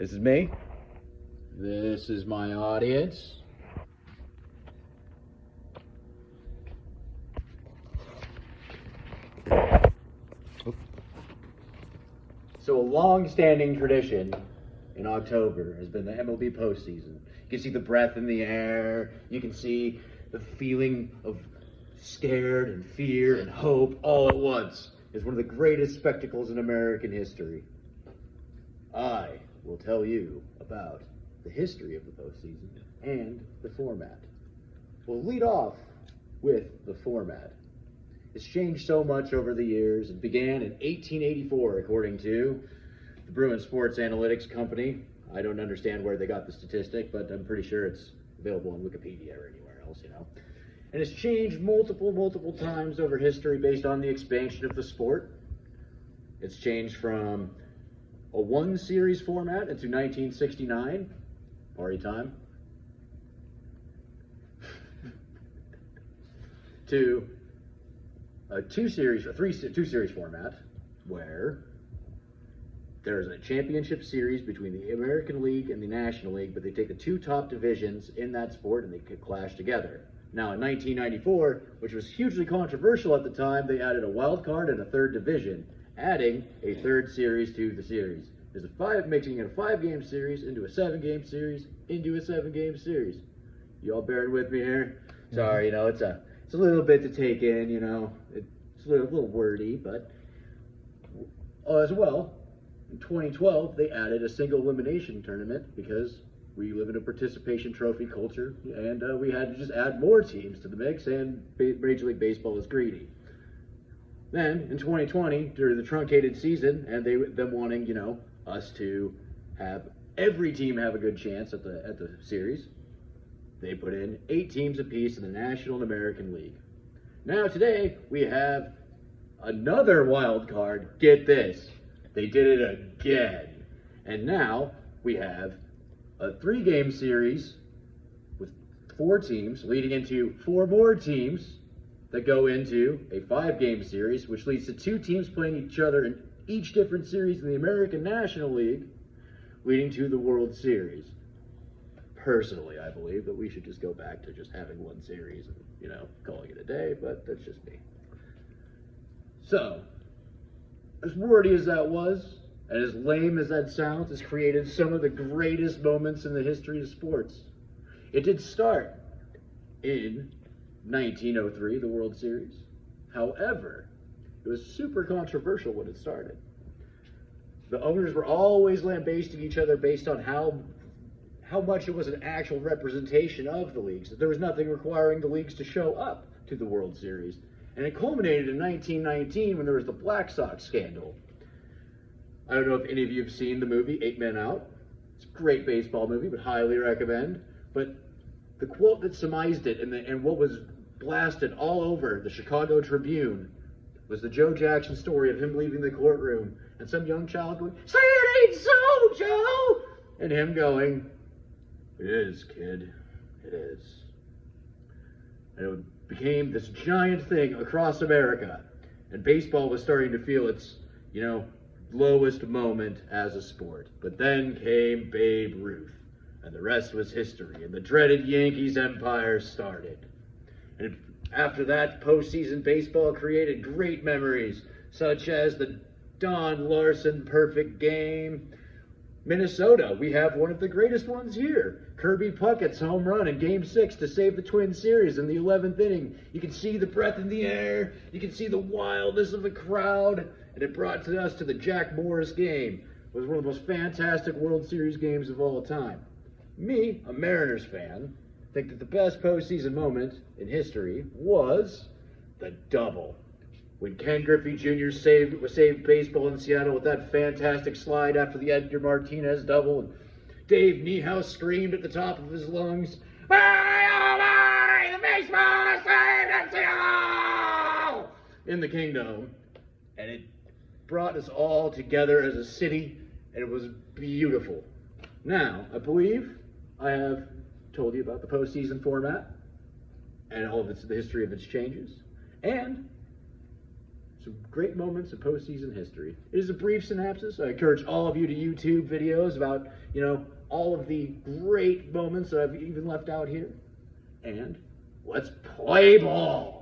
This is me. This is my audience. So a long-standing tradition in October has been the MLB postseason. You can see the breath in the air. You can see the feeling of scared and fear and hope all at once. It's one of the greatest spectacles in American history. I will tell you about the history of the postseason and the format. We'll lead off with the format. It's changed so much over the years. It began in 1884, according to the Bruin Sports Analytics Company. I don't understand where they got the statistic, but I'm pretty sure it's available on Wikipedia or anywhere else, And it's changed multiple times over history based on the expansion of the sport. It's changed from a one-series format into 1969, party time, to a two-series format where there's a championship series between the American League and the National League, but they take the two top divisions in that sport and they could clash together. Now, in 1994, which was hugely controversial at the time, they added a wild card and a third division, adding a third series to the series. Making it a 5-game series into a 7-game series into a 7-game series. You all bearing with me here? Sorry, it's a little bit to take in, It's a little wordy, but as well, in 2012, they added a single elimination tournament because we live in a participation trophy culture, and we had to just add more teams to the mix, and Major League Baseball is greedy. Then, in 2020, during the truncated season, and them wanting, us to have every team have a good chance at the series, they put in 8 teams apiece in the National and American League. Now today, we have another wild card. Get this. They did it again. And now we have a 3-game series with 4 teams leading into 4 more teams that go into a 5-game series, which leads to 2 teams playing each other in each different series in the American National League, leading to the World Series. Personally, I believe that we should just go back to just having one series and, calling it a day, but that's just me. So, as wordy as that was, and as lame as that sounds, has created some of the greatest moments in the history of sports. It did start in 1903, the World Series. However, it was super controversial when it started. The owners were always lambasting each other based on how much it was an actual representation of the leagues. There was nothing requiring the leagues to show up to the World Series. And it culminated in 1919 when there was the Black Sox scandal. I don't know if any of you have seen the movie 8 Men Out. It's a great baseball movie, but highly recommend. But the quote that surmised it and what was blasted all over the Chicago Tribune was the Joe Jackson story of him leaving the courtroom and some young child going, "Say it ain't so, Joe!" And him going, "It is, kid. It is." And it became this giant thing across America. And baseball was starting to feel its, lowest moment as a sport. But then came Babe Ruth. And the rest was history. And the dreaded Yankees empire started. And after that, postseason baseball created great memories, such as the Don Larson perfect game. Minnesota, we have one of the greatest ones here. Kirby Puckett's home run in Game 6 to save the Twins series in the 11th inning. You can see the breath in the air. You can see the wildness of the crowd. And it brought us to the Jack Morris game. It was one of the most fantastic World Series games of all time. Me, a Mariners fan, think that the best postseason moment in history was the double. When Ken Griffey Jr. saved baseball in Seattle with that fantastic slide after the Edgar Martinez double, and Dave Niehaus screamed at the top of his lungs, "The baseball is saved in Seattle!" in the Kingdome. And it brought us all together as a city, and it was beautiful. Now, I believe I have told you about the postseason format and all of the history of its changes, and some great moments of postseason history. It is a brief synopsis. I encourage all of you to YouTube videos about, all of the great moments that I've even left out here. And let's play ball.